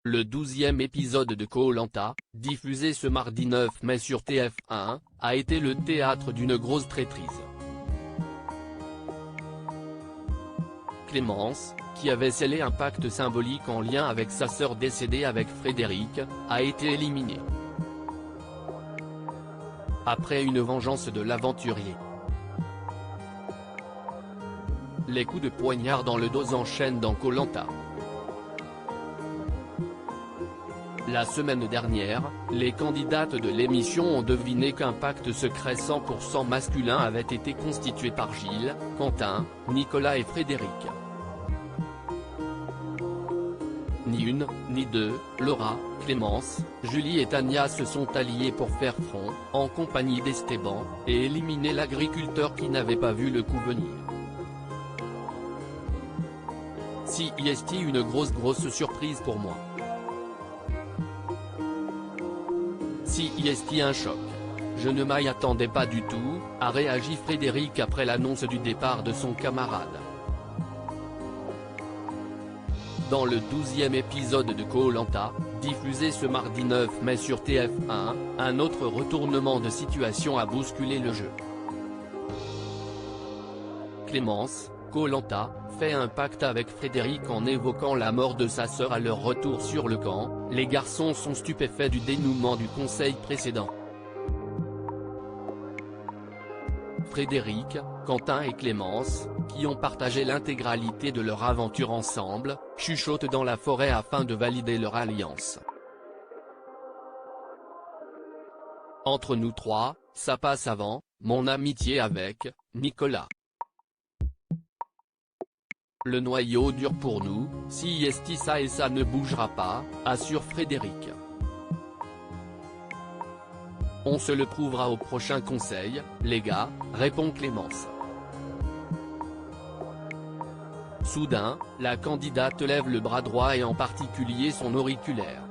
Le 12e épisode de Koh Lanta, diffusé ce mardi 9 mai sur TF1, a été le théâtre d'une grosse traîtrise. Clémence, qui avait scellé un pacte symbolique en lien avec sa sœur décédée avec Frédéric, a été éliminée. Après une vengeance de l'aventurier. Les coups de poignard dans le dos s'enchaînent dans Koh Lanta. La semaine dernière, les candidates de l'émission ont deviné qu'un pacte secret 100% masculin avait été constitué par Gilles, Quentin, Nicolas et Frédéric. Ni une, ni deux, Laura, Clémence, Julie et Tania se sont alliées pour faire front, en compagnie d'Esteban, et éliminer l'agriculteur qui n'avait pas vu le coup venir. Si est une grosse surprise pour moi. Si est un choc. Je ne m'y attendais pas du tout, a réagi Frédéric après l'annonce du départ de son camarade. Dans le 12e épisode de Koh Lanta, diffusé ce mardi 9 mai sur TF1, un autre retournement de situation a bousculé le jeu. Clémence, Koh Lanta, fait un pacte avec Frédéric en évoquant la mort de sa sœur à leur retour sur le camp. Les garçons sont stupéfaits du dénouement du conseil précédent. Frédéric, Quentin et Clémence, qui ont partagé l'intégralité de leur aventure ensemble, chuchotent dans la forêt afin de valider leur alliance. Entre nous trois, ça passe avant, mon amitié avec Nicolas. Le noyau dur pour nous, si ça et ça ne bougera pas, assure Frédéric. On se le prouvera au prochain conseil, les gars, répond Clémence. Soudain, la candidate lève le bras droit et en particulier son auriculaire.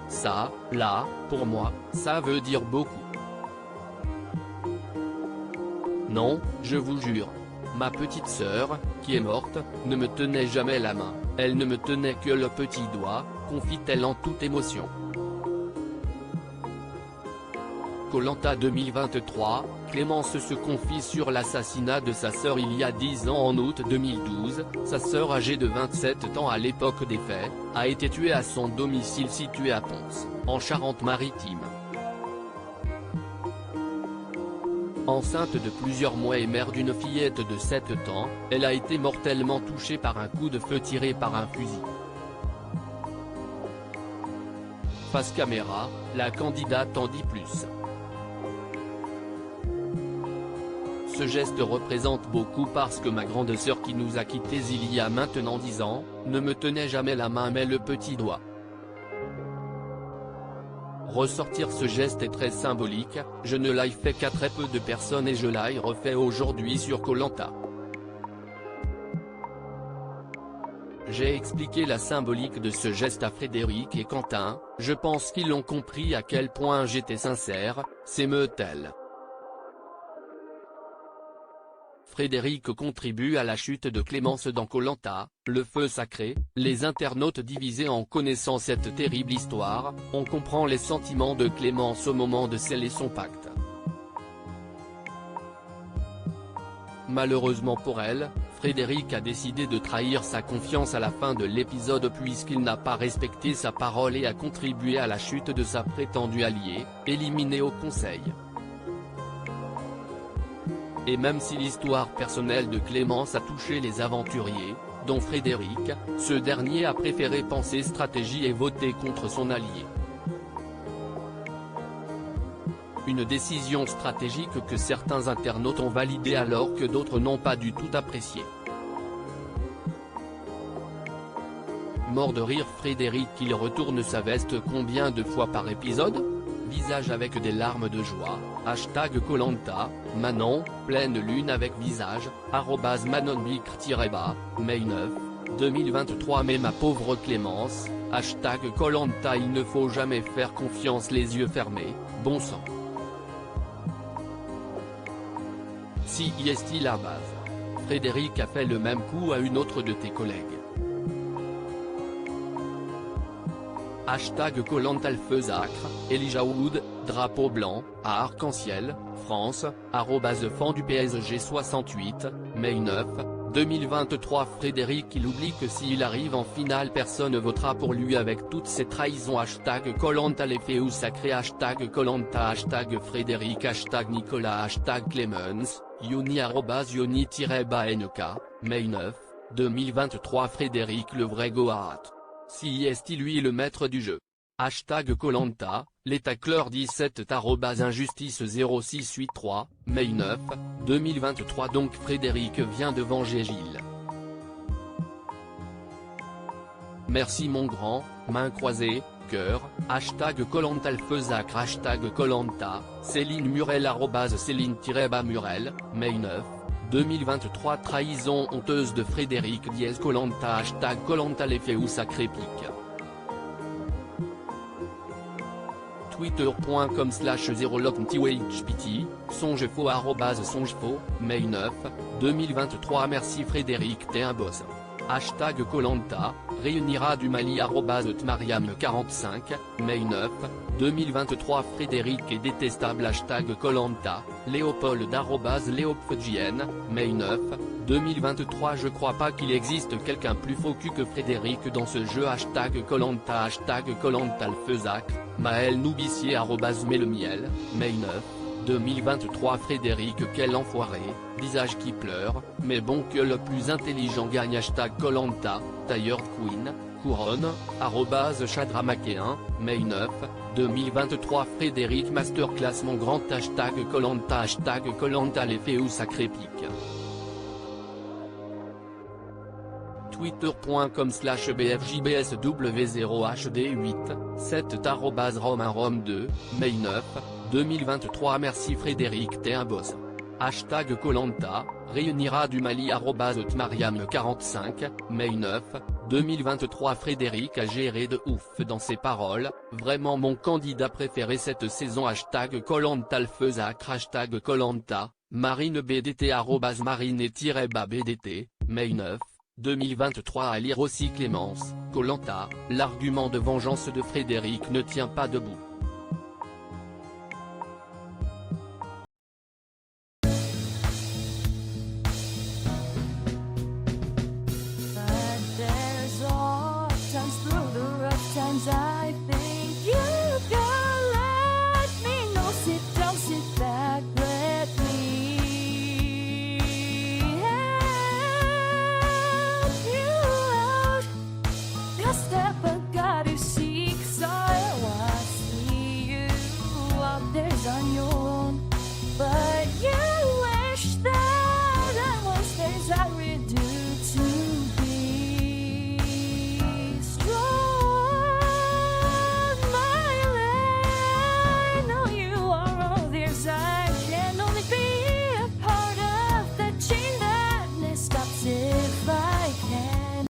Ça, là, pour moi, ça veut dire beaucoup. Non, je vous jure. Ma petite sœur, qui est morte, ne me tenait jamais la main, elle ne me tenait que le petit doigt, confie-t-elle en toute émotion. Koh Lanta 2023, Clémence se confie sur l'assassinat de sa sœur il y a 10 ans en août 2012, sa sœur âgée de 27 ans à l'époque des faits, a été tuée à son domicile situé à Pons, en Charente-Maritime. Enceinte de plusieurs mois et mère d'une fillette de 7 ans, elle a été mortellement touchée par un coup de feu tiré par un fusil. Face caméra, la candidate en dit plus. Ce geste représente beaucoup parce que ma grande sœur qui nous a quittés il y a maintenant 10 ans, ne me tenait jamais la main mais le petit doigt. Ressortir ce geste est très symbolique, je ne l'ai fait qu'à très peu de personnes et je l'ai refait aujourd'hui sur Koh Lanta. J'ai expliqué la symbolique de ce geste à Frédéric et Quentin, je pense qu'ils ont compris à quel point j'étais sincère, s'émeut-elle. Frédéric contribue à la chute de Clémence dans Koh Lanta, le feu sacré. Les internautes divisés en connaissant cette terrible histoire, on comprend les sentiments de Clémence au moment de sceller son pacte. Malheureusement pour elle, Frédéric a décidé de trahir sa confiance à la fin de l'épisode puisqu'il n'a pas respecté sa parole et a contribué à la chute de sa prétendue alliée, éliminée au conseil. Et même si l'histoire personnelle de Clémence a touché les aventuriers, dont Frédéric, ce dernier a préféré penser stratégie et voter contre son allié. Une décision stratégique que certains internautes ont validée alors que d'autres n'ont pas du tout apprécié. Mort de rire Frédéric il retourne sa veste combien de fois par épisode ? Visage avec des larmes de joie, hashtag Koh Lanta, Manon, pleine lune avec visage, @manonbic_bas, mai 9, 2023 mais ma pauvre Clémence, hashtag Koh Lanta il ne faut jamais faire confiance les yeux fermés, bon sang. Si est la base. Frédéric a fait le même coup à une autre de tes collègues. Hashtag Koh-Lanta le feu sacre, Elijah Wood, drapeau blanc, à Arc-en-Ciel, France, @fan du PSG 68, mai 9, 2023. Frédéric il oublie que s'il arrive en finale personne ne votera pour lui avec toutes ces trahisons. Hashtag Koh-Lanta les faits ou sacrés. Hashtag Koh-Lanta. Hashtag Frédéric. Hashtag Nicolas. Hashtag Clemens, Yoni @Yoni-NK, mai 9, 2023. Frédéric le vrai Goat. Si est lui le maître du jeu. Hashtag Koh-Lanta, les tacleurs 17 @injustice 0683, mai 9, 2023. Donc Frédéric vient de venger Gilles. Merci mon grand, main croisée, cœur, hashtag Koh-Lanta le feu sacre. Hashtag Koh-Lanta, Céline Murel @Céline-Murel, mai 9, 2023. Trahison honteuse de Frédéric Koh-Lanta. Hashtag Koh-Lanta les faits ou sacré pique. Twitter.com/0locmtwhpt, songefaux @songefaux, mai 9, 2023. Merci Frédéric t'es un boss. Hashtag Koh-Lanta, réunira du Mali @tmariam45, mai 9, 2023. Frédéric est détestable. Hashtag Koh-Lanta, Léopold @léopfjn, mai 9, 2023. Je crois pas qu'il existe quelqu'un plus faux cul que Frédéric dans ce jeu. Hashtag Koh-Lanta. Hashtag Koh-Lanta le feu sacre, Maël Noubissier @melemiel, mai 9, 2023. Frédéric quel enfoiré, visage qui pleure, mais bon que le plus intelligent gagne. Hashtag Koh-Lanta, Tailleur Queen, couronne, @chadramaquet1, mai 9, 2023. Frédéric masterclass mon grand. Hashtag Koh-Lanta. Hashtag Koh-Lanta les faits ou sacré pique. Twitter.com/bfjbsw0hd8, 7 @romainrome2, mai 9, 2023. Merci Frédéric t'es un boss. Hashtag Koh-Lanta, réunira du Mali @tmariam45, mai 9, 2023. Frédéric a géré de ouf dans ses paroles, vraiment mon candidat préféré cette saison. Hashtag Koh-Lanta le feu sacre. Hashtag Koh-Lanta, Marine BDT @marine-BDT, mai 9, 2023. À lire aussi Clémence, Koh-Lanta, l'argument de vengeance de Frédéric ne tient pas debout. I think you can let me know. Sit down, sit back, let me help you out. Just step